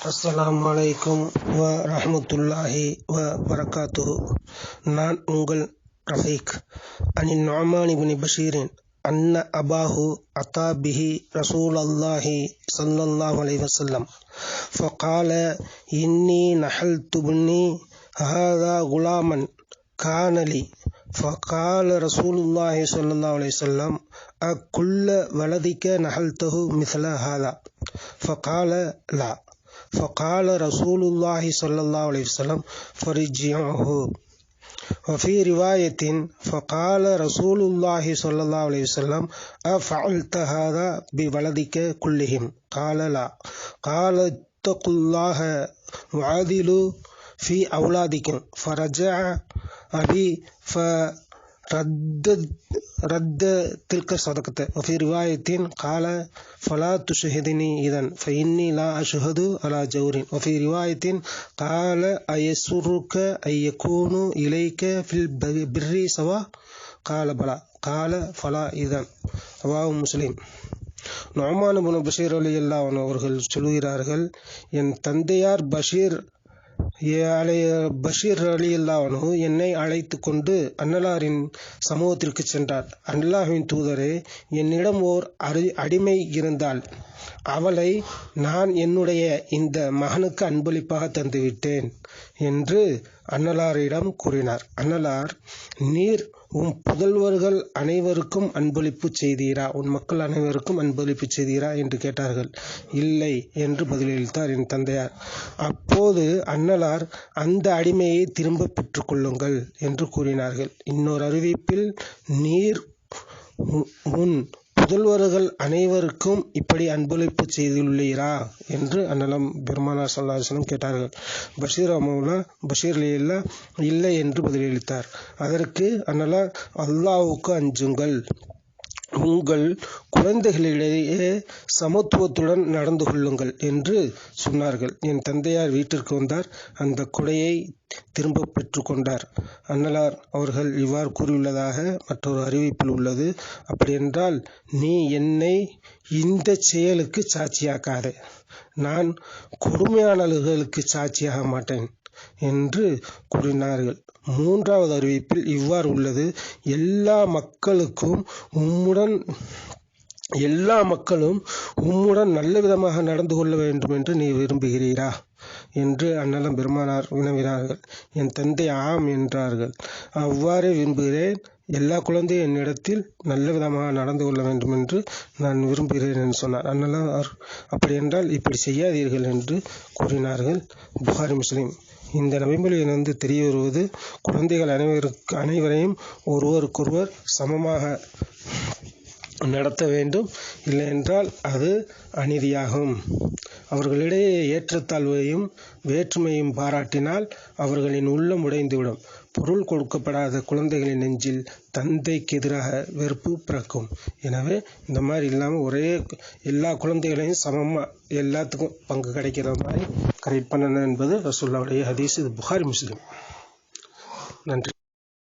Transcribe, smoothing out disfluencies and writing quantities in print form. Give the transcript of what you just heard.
அஸ்ஸலாமு அலைக்கும் வ ரஹ்மத்துல்லாஹி வ பரகாத்துஹு. நான் உங்கள் ரஃபீக். அனின் நுஅமான் இப்னு பஷீரின் அன்ன அபாஹு அத்தா பிஹி ரசூலல்லாஹி ஸல்லல்லாஹு அலைஹி வஸல்லம் ஃபகால இன்னி நஹல்து புன்னி ஹாதா குலாமன் கானலி ஃபகால ரசூலுல்லாஹி ஸல்லல்லாஹு அலைஹி வஸல்லம் அக்குல்ல வலதிக நஹல்தஹு மிஸ்ல ஹாதா ஃபகால லா فقال رسول الله صلى الله عليه وسلم فرجعه. وفي رواية فقال رسول الله صلى الله عليه وسلم أفعلت هذا بولدك كلهم؟ قال لا. قال اتقوا الله وعدلوا في أولادكم. فرجع أبي رد تلك الصدقة. وفي رواية قال فلا تشهدني إذن فإني لا أشهد على جور. وفي رواية قال أيسرك أن يكونوا إليك في البر سواء؟ قال بلى. قال فلا إذن. رواه مسلم. நுஅமான் இப்னு பஷீர் ரலியல்லாஹு அன்ஹு அவர்கள் சொல்கிறார்கள், என் தந்தையார் பஷீர் ரலியல்லாஹு அன்ஹு என்னை அழைத்து கொண்டு அன்னலாரின் சமூகத்திற்கு சென்றார். அல்லாஹ்வின் தூதரே, என்னிடம் ஓர் அடிமை இருந்தால் அவளை நான் என்னுடைய இந்த மகனுக்கு அன்பளிப்பாக தந்துவிட்டேன் என்று அன்னலாரிடம் கூறினார். அன்னலார், நீர் உன் புதல்வர்கள் அனைவருக்கும் அன்பளிப்பு செய்தீரா, உன் மக்கள் அனைவருக்கும் அன்பளிப்பு செய்தீரா என்று கேட்டார்கள். இல்லை என்று பதிலளித்தார் என் தந்தையார். அப்போது அன்னலார், அந்த அடிமையை திரும்ப பெற்றுக் கொள்ளுங்கள் என்று கூறினார்கள். இன்னொரு அறிவிப்பில், நீர் உன் புதல்வர்கள் அனைவருக்கும் இப்படி அன்பளிப்பு செய்துள்ளீரா என்று அன்னலம் பெருமானார் ஸல்லல்லாஹு அலைஹி வஸல்லம் கேட்டார்கள். பஷீர் ரலியல்லாஹு இல்லை என்று பதிலளித்தார். அதற்கு அன்னலார், அல்லாஹ்வுக்கு அஞ்சுங்கள், உங்கள் குழந்தைகளிடையே சமத்துவத்துடன் நடந்து கொள்ளுங்கள் என்று சொன்னார்கள். என் தந்தையார் வீட்டிற்கு வந்தார். அந்த கொடையை திரும்ப பெற்று கொண்டார். அன்னலார் அவர்கள் இவ்வாறு கூறியுள்ளதாக மற்றொரு அறிவிப்பில் உள்ளது. அப்படியென்றால் நீ என்னை இந்த செயலுக்கு சாட்சியாக்காதே, நான் கொடுமையாளர்களுக்கு சாட்சியாக மாட்டேன் என்று கூறினார்கள். மூன்றாவது அறிவிப்பில் இவ்வாறு உள்ளது, எல்லா மக்களும் உம்முடன் நல்ல விதமாக நடந்து கொள்ள வேண்டும் என்று நீ விரும்புகிறீரா என்று அன்னலம் பெருமானார் வினவினார்கள். என் தந்தை ஆம் என்றார்கள். அவ்வாறே விரும்புகிறேன், எல்லா குழந்தையும் என்னிடத்தில் நல்ல விதமாக நடந்து கொள்ள வேண்டும் என்று நான் விரும்புகிறேன் என்று சொன்னார். அன்னலம் அப்படியென்றால் இப்படி செய்யாதீர்கள் என்று கூறினார்கள். புகாரி, முஸ்லிம். இந்த நபிமொழியிலிருந்து தெரிய வருவது, குழந்தைகள் அனைவரையும் ஒருவருக்கொருவர் சமமாக நடத்த வேண்டும், இல்லை என்றால் அது அநீதியாகும். அவர்களிடையே ஏற்றத்தாழ்வையும் வேற்றுமையும் பாராட்டினால் அவர்களின் உள்ளம் உடைந்துவிடும். பொருள் கொடுக்கப்படாத குழந்தைகளின் நெஞ்சில் தந்தைக்கு எதிராக வெறுப்பு பிறக்கும். எனவே இந்த மாதிரி இல்லாமல் எல்லா குழந்தைகளையும் சமமாக எல்லாத்துக்கும் பங்கு கிடைக்கிற மாதிரி கரெக்ட் பண்ணணும் என்பது ரசூலுல்லாஹ்வுடைய ஹதீஸ். இது புகாரி, முஸ்லிம். நன்றி.